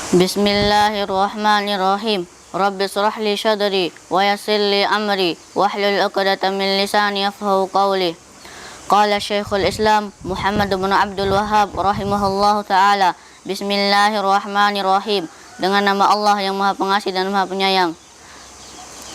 Bismillahirrahmanirrahim. Rabbi shrah li sadri wa yassir li amri wahlul 'uqdatam min lisani yafqahu qawli. Qala Syekhul Islam Muhammad bin Abdul Wahhab rahimahullahu taala. Bismillahirrahmanirrahim. Dengan nama Allah yang Maha Pengasih dan Maha Penyayang.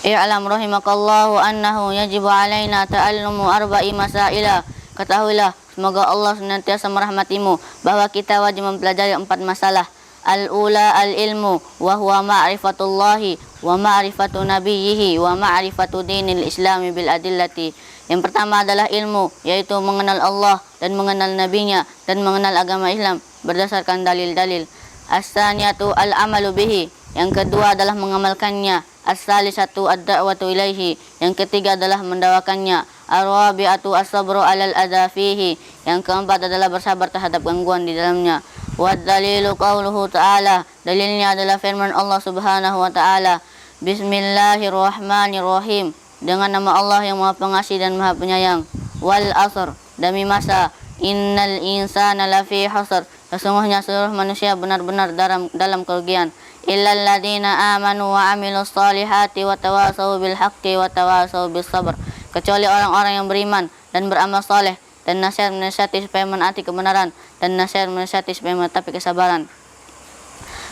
I'lam rahimakallahu annahu yajibu alaina ta'allumu arba'i masaila. Ketahuilah, semoga Allah senantiasa merahmatimu, bahwa kita wajib mempelajari 4 masalah. Al-ula al-ilmu wa huwa ma'rifatullahi wa ma'rifatu nabiyhi wa ma'rifatu dinil islami bil adillati. Yang pertama adalah ilmu, yaitu mengenal Allah dan mengenal nabinya dan mengenal agama Islam berdasarkan dalil-dalil. As-saniyatu al-amalu bihi. Yang kedua adalah mengamalkannya. As-salisatu ad-da'watu ilaihi. Yang ketiga adalah mendawakannya. Ar-rabi'atu as-sabru 'alal adza fihi. Yang keempat adalah bersabar terhadap gangguan di dalamnya. Wa dalilu qauluhu ta'ala. Dalilnya adalah firman Allah Subhanahu wa ta'ala. Bismillahirrahmanirrahim. Dengan nama Allah yang Maha Pengasih dan Maha Penyayang. Wal asr, demi masa. Innal insana lafi khusr. Sesungguhnya seluruh manusia benar-benar dalam kerugian. Illal ladzina amanu wa amilus solihati wa tawasau bil haqqi wa tawasau bis sabr. Kecuali orang-orang yang beriman dan beramal soleh dan nasihat-menasihati supaya menaati kebenaran dan nasihat-menasihati supaya menetapi kesabaran.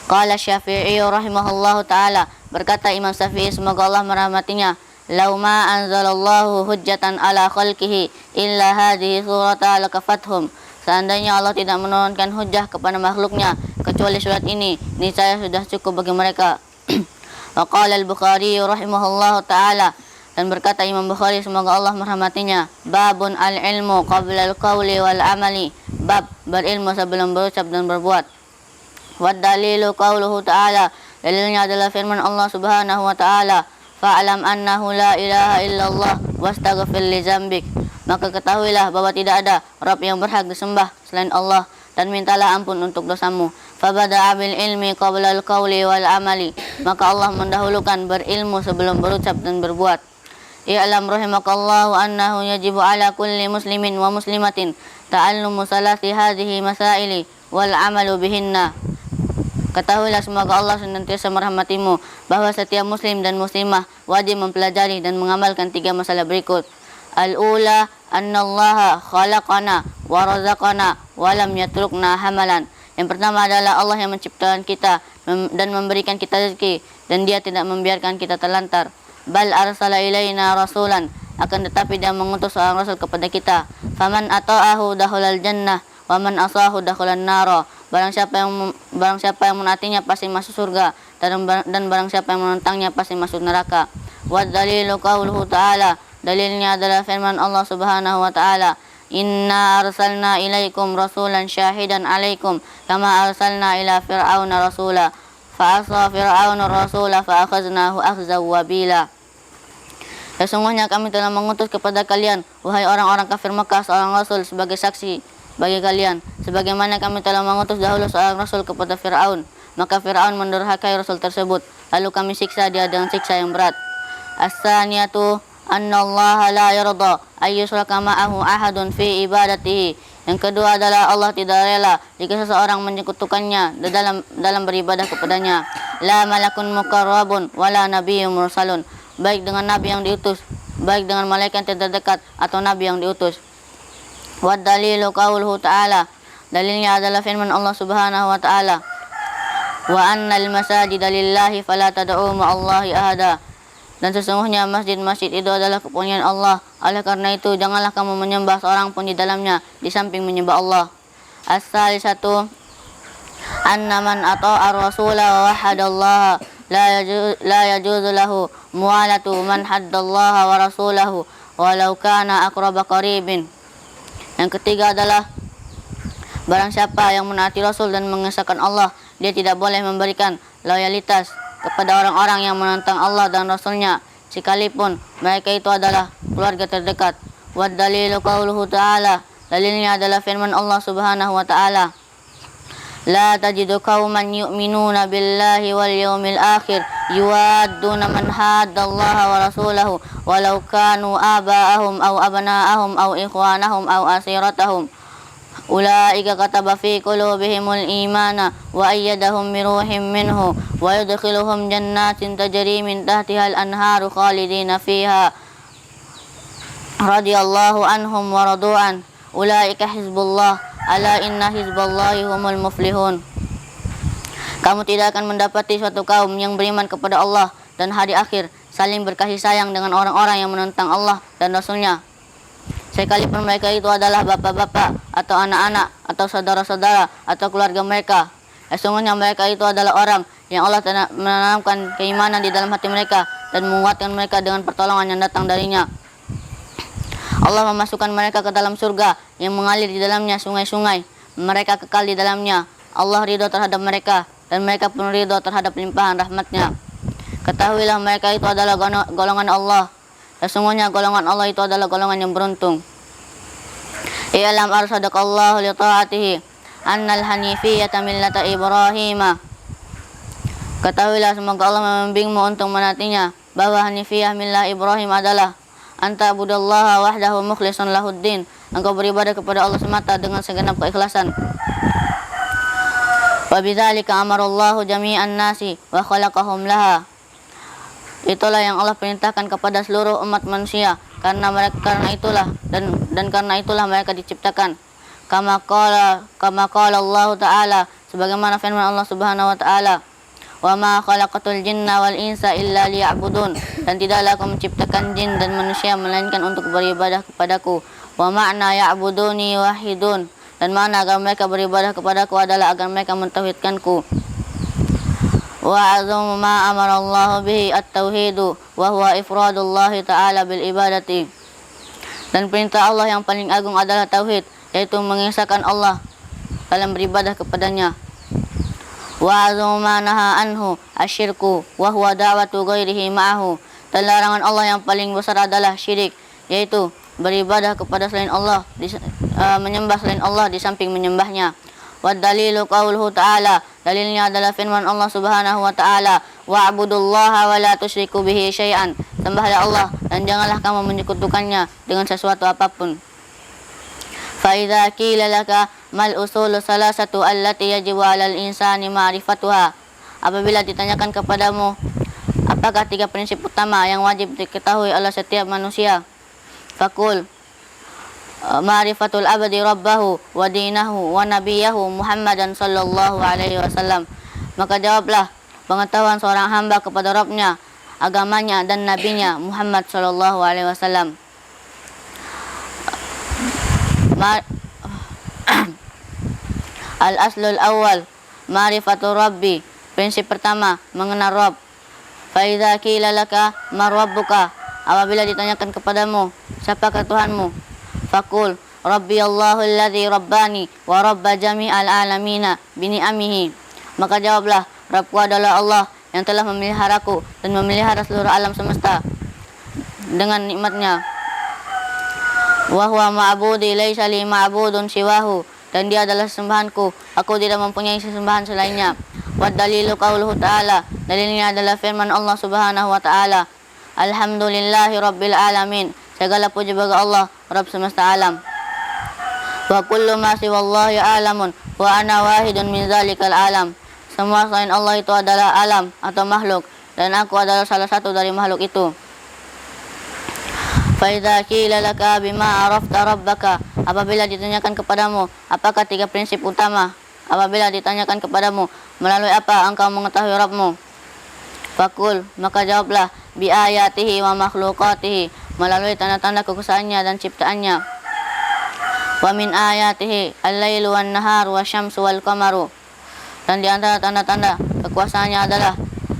Qala Syafi'i rahimahullahu taala, berkata Imam Syafi'i semoga Allah merahmatinya, "Lau ma anzalallahu hujjatan ala khalqihi illa hadhihi surata lakafathum." Seandainya Allah tidak menurunkan hujjah kepada makhluknya kecuali surat ini, niscaya sudah cukup bagi mereka. Wa qala al-Bukhari rahimahullahu taala, dan berkata Imam Bukhari semoga Allah merahmatinya, babun al-ilmu qabla al-qawli wal amali. Bab berilmu sebelum berucap dan berbuat. Wa dalilu qauluhu ta'ala. Dalilnya adalah firman Allah Subhanahu wa ta'ala, fa'lam annahu la ilaha illallah wastaghfir li dzambik. Maka ketahuilah bahwa tidak ada Rabb yang berhak disembah selain Allah, dan mintalah ampun untuk dosamu. Fabada'a bil ilmi qabla al-qawli wal amali. Maka Allah mendahulukan berilmu sebelum berucap dan berbuat. I'lam rahimakallahu annahu yajibu ala kulli muslimin wa muslimatin ta'allumu salati hadhihi masaili wal amalu bihinna. Ketahuilah semoga Allah senantiasa merahmatimu, bahwa setiap muslim dan muslimah wajib mempelajari dan mengamalkan 3 masalah berikut. Al-ula annallaha khalaqana wa razaqana wa lam yatrukna hamalan. Yang pertama adalah Allah yang menciptakan kita dan memberikan kita rezeki, dan Dia tidak membiarkan kita terlantar. Bal arsala ilaina rasulan, akan tetapi Dia mengutus seorang rasul kepada kita. Faman ata'ahu dakhulal jannah wa man asahu dakhulan nar. Barang siapa yang menaatinya pasti masuk surga, dan barang siapa yang menentangnya pasti masuk neraka. Wa dalilu qauluhu ta'ala. Dalilnya adalah firman Allah Subhanahu wa ta'ala, inna arsalna ilaikum rasulan syahidan alaikum kama arsalna ila fir'auna rasula fa'asa fir'auna rasula fa'akhaznahu akhzan wabila. Sesungguhnya kami telah mengutus kepada kalian, wahai orang-orang kafir Mekah, seorang rasul sebagai saksi bagi kalian, sebagaimana kami telah mengutus dahulu seorang rasul kepada Fir'aun. Maka Fir'aun mendurhakai rasul tersebut, lalu kami siksa dia dengan siksa yang berat. As-saniyatu annallaha la yarda ayyushraka ma'ahu ahadun fi ibadatihi. Yang kedua adalah Allah tidak rela jika seseorang menyekutukannya dalam beribadah kepadanya. La malakun muqarrabun wala nabiyyun mursalun. Baik dengan nabi yang diutus, baik dengan malaikat yang terdekat atau nabi yang diutus. Wa dalilu qauluhu ta'ala. Dalilnya adalah firman Allah Subhanahu wa ta'ala, wa annal masajida lillahi fala tad'u ma'allahi ahada. Dan sesungguhnya masjid-masjid itu adalah kepunyaan Allah. Oleh karena itu janganlah kamu menyembah seorang pun di dalamnya di samping menyembah Allah. As-salisatu anna man ata'a ar-rasula wa wahadallaha la yajuzu lahu mu'alatu man haddallaha wa rasulahu walau kana aqraba qaribin. Yang ketiga adalah barang siapa yang menaati Rasul dan mengesahkan Allah, dia tidak boleh memberikan loyalitas kepada orang-orang yang menentang Allah dan Rasulnya, sekalipun mereka itu adalah keluarga terdekat. Wa dalilu qauluhu ta'ala. Dalilnya adalah firman Allah Subhanahu wa ta'ala, la tajidu qauman yu'minuna billahi wal yawmil akhir yuwadduna man haddallaha wa rasulahu walau kanu aba'ahum aw abna'ahum aw ikhwanahum aw asiratahum Ulaika kataba fi qulubihimul imana wa ayyadahum bi ruhin minhu wa yudkhiluhum jannatin tajri min tahtiha al-anharu khalidina fiha radhiyallahu anhum wa radu'an. Ulaika hizbullah ala inna hizballahi humul muflihun. Kamu tidak akan mendapati suatu kaum yang beriman kepada Allah dan hari akhir saling berkasih sayang dengan orang-orang yang menentang Allah dan Rasulnya, sekalipun mereka itu adalah bapak-bapak atau anak-anak atau saudara-saudara atau keluarga mereka. Sesungguhnya mereka itu adalah orang yang Allah menanamkan keimanan di dalam hati mereka dan menguatkan mereka dengan pertolongan yang datang darinya. Allah memasukkan mereka ke dalam surga yang mengalir di dalamnya sungai-sungai. Mereka kekal di dalamnya. Allah ridho terhadap mereka dan mereka pun ridho terhadap limpahan rahmatnya. Ketahuilah mereka itu adalah golongan Allah. Sesungguhnya golongan Allah itu adalah golongan yang beruntung. I'lam arsadaqallahu li ta'atihi annal hanifiyyata millata Ibrahim. Ketahuilah semoga Allah membimbingmu untuk menatinya bahwa hanifiyah millah Ibrahim adalah anta budallaha wahdahu mukhlishan lahuddin. Engkau beribadah kepada Allah semata dengan segenap keikhlasan. Wa bidzalika amarallahu jami'an nasi wa khalaqahum laha. Itulah yang Allah perintahkan kepada seluruh umat manusia karena itulah mereka diciptakan. Kama qala Allah Ta'ala, sebagaimana firman Allah Subhanahu wa taala, "Wa ma khalaqatul jinna wal insa illa liya'budun." Dan tidaklah aku menciptakan jin dan manusia melainkan untuk beribadah kepadaku. Wa ma'na ya'buduni wahidun. Dan makna agar mereka beribadah kepadaku adalah agar mereka mentauhidkanku. Wa azamu ma amara Allah bihi at-tauhidu wa huwa ifradullah ta'ala bil ibadati. Dan perintah Allah yang paling agung adalah tauhid, yaitu mengesahkan Allah dalam beribadah kepadanya. Wa azamu ma naha anhu asyirku wa huwa da'watu ghairihi ma'ahu. Dan larangan Allah yang paling besar adalah syirik, yaitu beribadah kepada selain Allah, menyembah selain Allah di samping menyembahnya. Wa dalilu qauluhu ta'ala, dalilnya adalah firman Allah Subhanahu wa taala, wa'budullaha wa la tusyriku bihi syai'an. Sembahlah Allah dan janganlah kamu menyekutukannya dengan sesuatu apapun. Fa idza qila laka mal usulu salasatu allati yajibu 'alal insani ma'rifatuha. Apabila ditanyakan kepadamu apakah tiga prinsip utama yang wajib diketahui oleh setiap manusia, fakul ma'rifatul abdi rabbahu wa dinahu wa nabiyahu Muhammadan sallallahu alaihi wasallam. Maka jawablah, pengetahuan seorang hamba kepada Rabbnya, agamanya dan nabinya Muhammad sallallahu alaihi wasallam. Al-aslul awal ma'rifatul rabbi. Prinsip pertama, mengenal Rabb. Fa idza qila laka ma rabbuka, apabila ditanyakan kepadamu siapakah Tuhanmu, fakul Rabbi Allahu alladzi rabbani wa rabba jami'al alamina bi ni'amihi. Maka jawablah, Rabbku adalah Allah yang telah memeliharaku dan memelihara seluruh alam semesta dengan nikmatnya. Wa huwa ma'budi laisa li ma'budun siwahu. Dan dia adalah sesembahanku, aku tidak mempunyai sesembahan selainnya. Wa dalilu qauluhu ta'ala, dalilnya adalah firman Allah Subhanahu wa taala, alhamdulillahi rabbil alamin. Segala puji bagi Allah, Rabb semesta alam. Wa kullu ma siwallahi alamun wa ana wahidun min zalikal alam. Semua selain Allah itu adalah alam atau makhluk, dan aku adalah salah satu dari makhluk itu. Fa idza qila laka bima arafta rabbaka, apabila ditanyakan kepadamu apakah tiga prinsip utama, apabila ditanyakan kepadamu melalui apa engkau mengetahui Rabbmu, fakul, maka jawablah, bi ayatihi wa makhluqatihi, melalui tanda-tanda kekuasaannya dan ciptaannya. Wa min ayatihi al-lailu wan nahar wa syamsu wal qamaru. Dan di antara tanda-tanda kekuasaannya adalah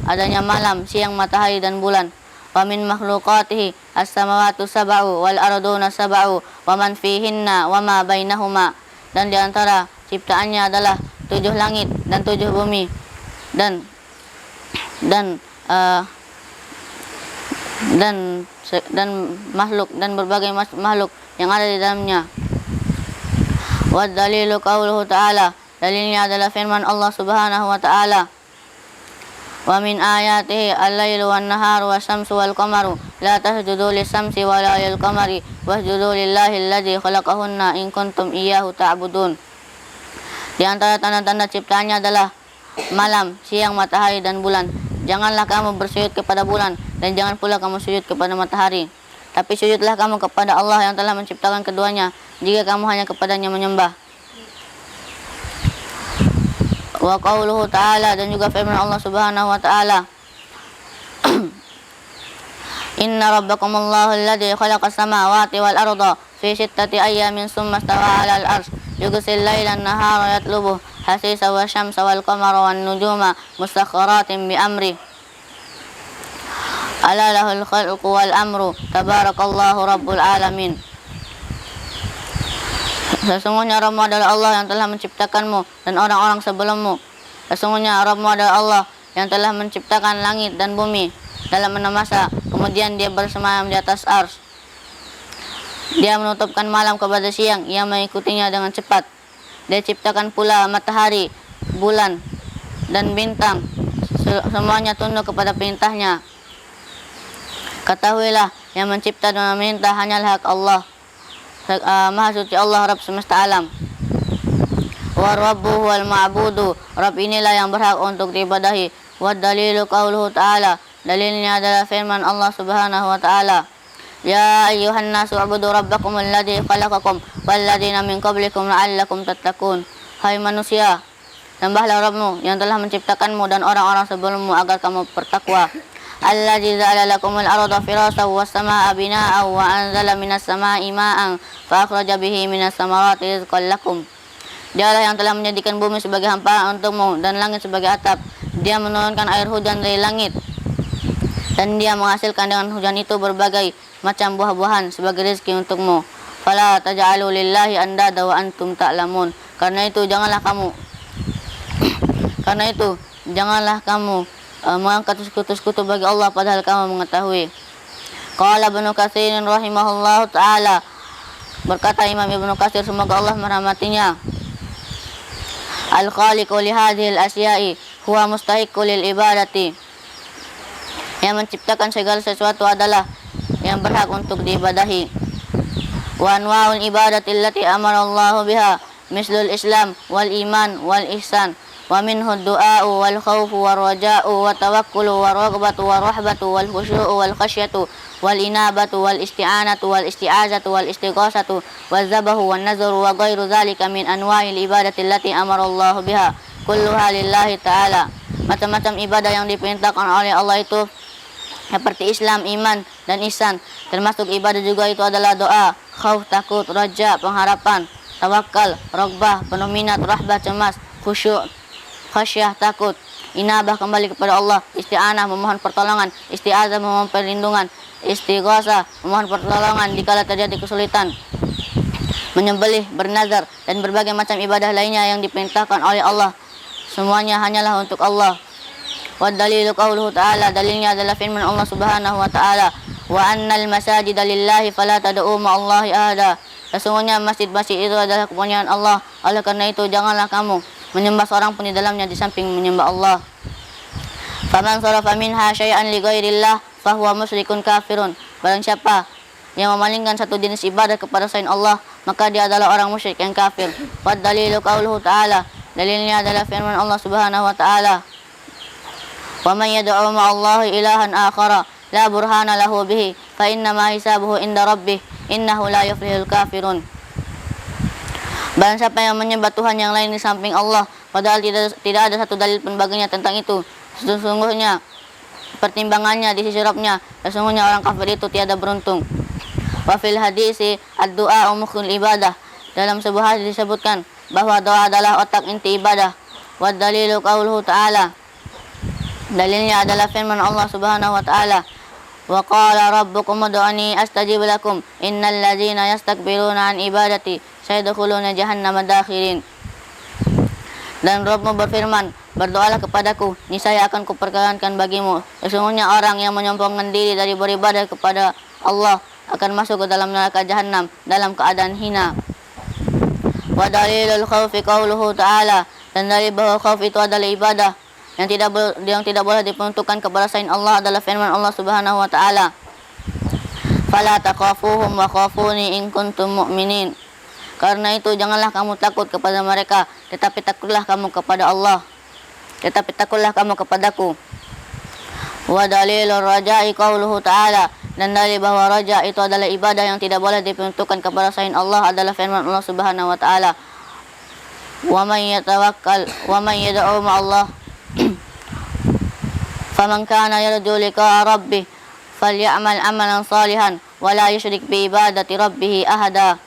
adanya malam, siang, matahari dan bulan. Wa min makhluqatihi as-samawati sab'u wal arduna sab'u wa man fihinna wa ma bainahuma. Dan di antara ciptaannya adalah 7 langit dan 7 bumi dan makhluk dan berbagai makhluk yang ada di dalamnya. Wa dalilu qauluhu ta'ala, dalilnya adalah firman Allah Subhanahu wa taala, Wa min ayatihi al-lailu wan-naharu wasyamsu wal-qamaru la tasjudu lis-syamsi wa la lil-qamari wasjudu lillahi alladzi khalaqahunna in kuntum iyyahu ta'budun. Di antara tanda-tanda ciptaannya adalah malam, siang, matahari dan bulan. Janganlah kamu bersujud kepada bulan dan jangan pula kamu sujud kepada matahari. Tapi sujudlah kamu kepada Allah yang telah menciptakan keduanya jika kamu hanya kepadanya menyembah. Wa qauluhu ta'ala, dan juga firman Allah Subhanahu wa ta'ala, Inna rabbakumullahu alladzi khalaqas samawati wal arda fi sittati ayyamin tsumma istawa 'alal 'arsy yughsil laila an-nahara yatlubuhu hasisa wasyamsa wal qamara wan nujuma musakhkharatin bi amri ala lahul khalqu wal amru tabarakallahu rabbul alamin. Sesungguhnya Rabbmu adalah Allah yang telah menciptakanmu dan orang-orang sebelummu. Sesungguhnya Rabbmu adalah Allah yang telah menciptakan langit dan bumi dalam 6 masa. Kemudian dia bersemayam di atas ars. Dia menutupkan malam kepada siang, ia mengikutinya dengan cepat. Dia ciptakan pula matahari, bulan, dan bintang. Semuanya tunduk kepada perintahnya. Ketahuilah, yang mencipta dan memerintah hanyalah hak Allah. Maha suci Allah, Rabb semesta alam. Wa rabbu wal ma'budu, Rabb inilah yang berhak untuk diibadahi. Wa dalilu qauluhu ta'ala, dalilnya adalah firman Allah Subhanahu wa ta'ala, Ya ayyuhan nasu ubudu rabbakum alladzi khalaqakum walladzina min qablikum la'allakum tattaqun. Hai manusia, sembahlah Rabbmu yang telah menciptakanmu dan orang-orang sebelummu agar kamu bertakwa. Alladzi ja'ala lakumul arda firashan was samaa'a binaa'an wa anzala minas samaa'i maa'an fa akhraja bihi minas samarati rizqan lakum. Dialah yang telah menjadikan bumi sebagai hamparan untukmu dan langit sebagai atap. Dia menurunkan air hujan dari langit dan dia menghasilkan dengan hujan itu berbagai macam buah-buahan sebagai rezeki untukmu. Fala taj'alu lillahi andada wa antum ta'lamun. Karena itu janganlah kamu mengangkat sekutu-sekutu bagi Allah padahal kamu mengetahui. Qala Ibnu Katsir rahimahullahu taala, berkata Imam Ibnu Katsir semoga Allah merahmatinya, Al-Khaliqu li hadhil asya'i huwa mustahiqqu lil ibadati. Yang menciptakan segala sesuatu adalah yang berhak untuk diibadahi. Wa anwa'ul ibadati allati amara Allah biha mislul Islam wal iman wal ihsan. Wa minhu ad-du'a'u wal khawfu war raja'u wa tawakkulu war raghbatu war rahbatu wal khusyu'u wal khasyatu wal inabatu wal isti'anatu wal isti'azatu wal istighasatu wal zabahu wan nazru wa ghairu dzalika min anwa'il ibadati allati amara Allah biha kulluha lillahi ta'ala. Macam-macam ibadah yang diperintahkan oleh Allah itu seperti Islam, iman, dan ihsan. Termasuk ibadah juga itu adalah doa, khauf, takut, raja, pengharapan, tawakal, rogbah, penuh minat, rahbah, cemas, khusyuk, khasyah, takut, inabah, kembali kepada Allah, isti'anah, memohon pertolongan, isti'azah, memohon perlindungan, istighasah, memohon pertolongan dikala terjadi kesulitan, menyembelih, bernazar, dan berbagai macam ibadah lainnya yang diperintahkan oleh Allah. Semuanya hanyalah untuk Allah. Wa dalilu qauluhu ta'ala, dalilnya adalah firman Allah Subhanahu wa ta'ala, wa annal masajida lillahi fala tad'u ma'allahi ahada. Sesungguhnya masjid-masjid itu adalah kepunyaan Allah. Oleh karena itu janganlah kamu menyembah seorang pun di dalamnya di samping menyembah Allah. Faman sarafa minha syai'an li ghairillah fahuwa musyrikun kafirun. Barang siapa yang memalingkan satu jenis ibadah kepada selain Allah, maka dia adalah orang musyrik yang kafir. Wa dalilu qauluhu ta'ala, dalilnya adalah firman Allah Subhanahu wa ta'ala, wa man yad'u ma'allahi ilahan akhara la burhana lahu bihi fa innama hisabuhu inda rabbih innahu la yuflihul kafirun. Barang siapa yang menyembah Tuhan yang lain di samping Allah padahal tidak ada satu dalil pun baginya tentang itu, sesungguhnya pertimbangannya di sisi Rabbnya, sesungguhnya orang kafir itu tiada beruntung. Wa fil hadisi ad-du'a mukhul ibadah, dalam sebuah hadis disebutkan bahwa doa adalah otak inti ibadah. Wa dalilu qauluhu ta'ala, dalilnya adalah firman Allah Subhanahu wa ta'ala, wa qala rabbukum ud'uni astajib lakum innal ladzina yastakbiruna an ibadati sayadkhuluna jahannama dakhirin. Dan Rabbmu berfirman, berdoalah kepadaku, niscaya akan kuperkenankan bagimu. Sesungguhnya orang yang menyombongkan diri dari beribadah kepada Allah akan masuk ke dalam neraka jahanam dalam keadaan hina. Wa dalilul khawfi qauluhu ta'ala, dan dari bahwa khauf itu adalah ibadah yang tidak boleh diperuntukkan kepada selain Allah adalah firman Allah Subhanahu wa taala. Fala takhafuhum wa khafuni in kuntum mu'minin. Karena itu janganlah kamu takut kepada mereka, tetapi takutlah kamu kepada Allah. Tetapi takutlah kamu kepadaku. Wa dalilur raja'i qauluhu ta'ala, dan dalil bahwa raja itu adalah ibadah yang tidak boleh diperuntukkan kepada selain Allah adalah firman Allah Subhanahu wa taala. Wa man yatawakkal wa man yad'u ma'allah faman kana yarju liqa'a rabbih falyamal amalan salihan wa la yusyrik bi ibadati rabbih ahada.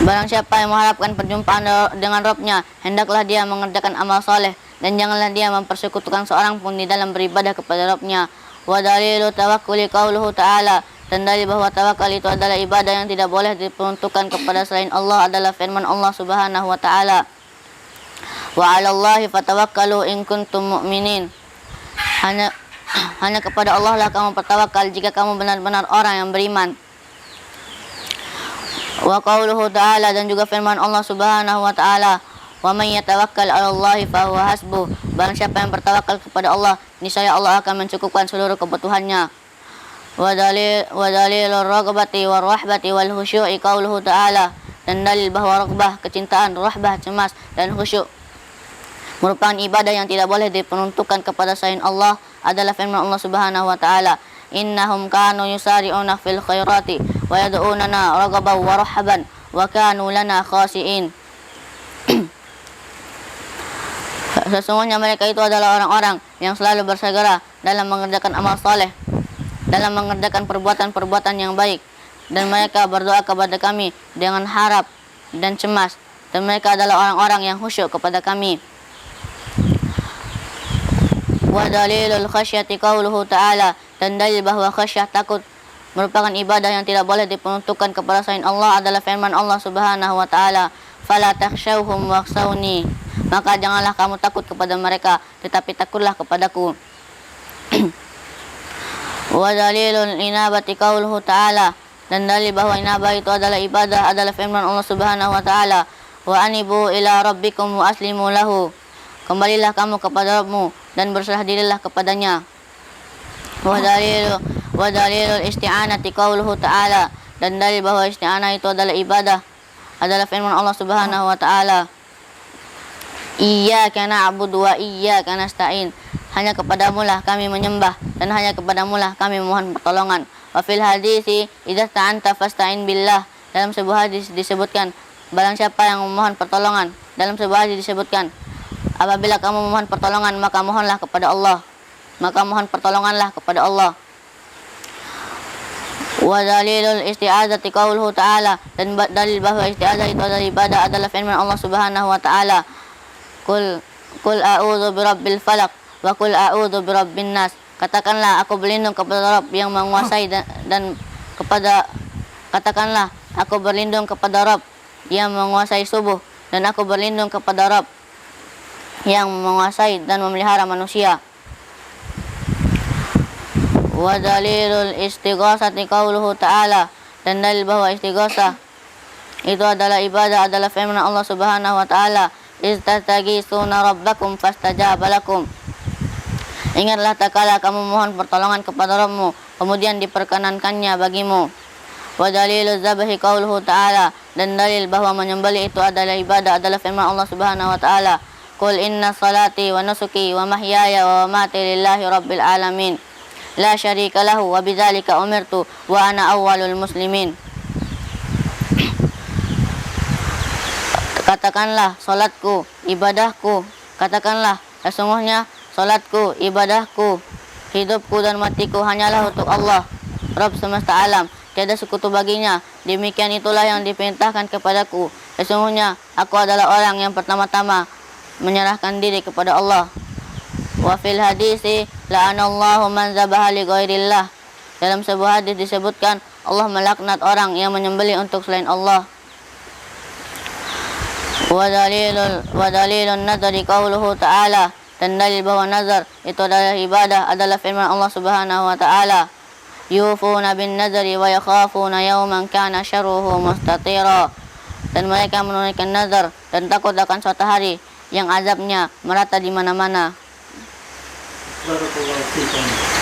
Barang siapa yang mengharapkan perjumpaan dengan Rabb-nya, hendaklah dia mengerjakan amal soleh, dan janganlah dia mempersekutukan seorang pun di dalam beribadah kepada Rabb-nya. Wa dalilu tawakkuli qauluhu ta'ala, dan dalil bahwa tawakal itu adalah ibadah yang tidak boleh diperuntukkan kepada selain Allah adalah firman Allah Subhanahu wa taala. Wa 'alallahi fatawakkalu in kuntum mu'minin. Hanya kepada Allah lah kamu bertawakal jika kamu benar-benar orang yang beriman. Wa qauluhu ta'ala, dan juga firman Allah Subhanahu wa taala, wa man yatawakkal 'alallahi fa huwa hasbuh. Barang siapa yang bertawakal kepada Allah, niscaya Allah akan mencukupkan seluruh kebutuhannya. Wa dalilur raghbati war rahbati wal khusyu'i qauluhu ta'ala, dan dalil bahwa raghbah kecintaan, rahbah cemas, dan khusyuk merupakan ibadah yang tidak boleh diperuntukkan kepada selain Allah adalah firman Allah Subhanahu wa taala. Innahum kanu yusari'una fil khairati wa yad'unana raghaban wa rahaban wa kanu lana khashi'in. Sesungguhnya mereka itu adalah orang-orang yang selalu bersegera dalam mengerjakan amal soleh, dalam mengerjakan perbuatan-perbuatan yang baik, dan mereka berdoa kepada kami dengan harap dan cemas, dan mereka adalah orang-orang yang khusyuk kepada kami. Wa dalilul khasyati qauluhu ta'ala, dan dalil bahwa khasyah takut merupakan ibadah yang tidak boleh diperuntukkan kepada selain Allah adalah firman Allah Subhanahu wa taala. Fala takhshawhum wakhshawni, maka janganlah kamu takut kepada mereka, tetapi takutlah kepadaku. Wa dalilul inabati qauluhu ta'ala, dan dalil bahwa inabah itu adalah ibadah adalah firman Allah Subhanahu wa taala. Wa anibu ila rabbikum wa aslimu lahu, kembalilah kamu kepada Rabbmu dan berserah dirilah kepadanya. Wa dalilul isti'anati qauluhu ta'ala, dan dalil bahwa isti'anah itu adalah ibadah adalah firman Allah Subhanahu wa taala. Iyyaka na'budu wa iyyaka nasta'in, hanya kepadamulah kami menyembah dan hanya kepadamulah kami memohon pertolongan. Wa fil hadisi idza ta'anta fasta'in billah, dalam sebuah hadis disebutkan barang siapa yang memohon pertolongan, dalam sebuah hadis disebutkan apabila kamu memohon pertolongan maka mohonlah kepada Allah, maka mohon pertolonganlah kepada Allah. Wa dalilul isti'adzati qauluhu ta'ala, dan dalil bahwa isti'adzah itu adalah ibadah adalah firman Allah Subhanahu wa ta'ala. Qul a'udzu birabbil falaq wa qul a'udzu birabbin nas, katakanlah aku berlindung kepada Rabb yang menguasai dan kepada katakanlah aku berlindung kepada Rabb yang menguasai subuh, dan aku berlindung kepada Rabb yang menguasai dan memelihara manusia. Wa dalilul istighosati qauluhu ta'ala, dan dalil bahwa istighosah itu adalah ibadah adalah firman Allah Subhanahu wa taala. Istastaghitsuna rabbakum fastajaba lakum, ingatlah tatkala kamu mohon pertolongan kepada Rabbmu kemudian diperkenankannya bagimu. Wa daliluz zabhi qauluhu ta'ala, dan dalil bahwa menyembelih itu adalah ibadah adalah firman Allah Subhanahu wa taala. Qul inna salati wa nusuki wa mahyaya wa mamati lillahi rabbil alamin la syarika lahu wa bidzalika umirtu wa ana awwalul muslimin. Katakanlah salatku, ibadahku, katakanlah sesungguhnya salatku, ibadahku, hidupku dan matiku hanyalah untuk Allah, Rabb semesta alam, tiada sekutu baginya. Demikian itulah yang diperintahkan kepadaku. Sesungguhnya aku adalah orang yang pertama-tama menyerahkan diri kepada Allah. Wa fil hadisi la'anallahu man zabaha li ghairillah, dalam sebuah hadis disebutkan Allah melaknat orang yang menyembelih untuk selain Allah. Wa dalilun nazari qauluhu ta'ala, dan dalil bahwa nazar itu adalah ibadah adalah firman Allah Subhanahu wa ta'ala. Yufuna bin nazari wa yakhafuna yawman kana syarruhu mustatira, dan mereka menunaikan nazar dan takut akan suatu hari yang azabnya merata di mana-mana. Barakallahu fiikum.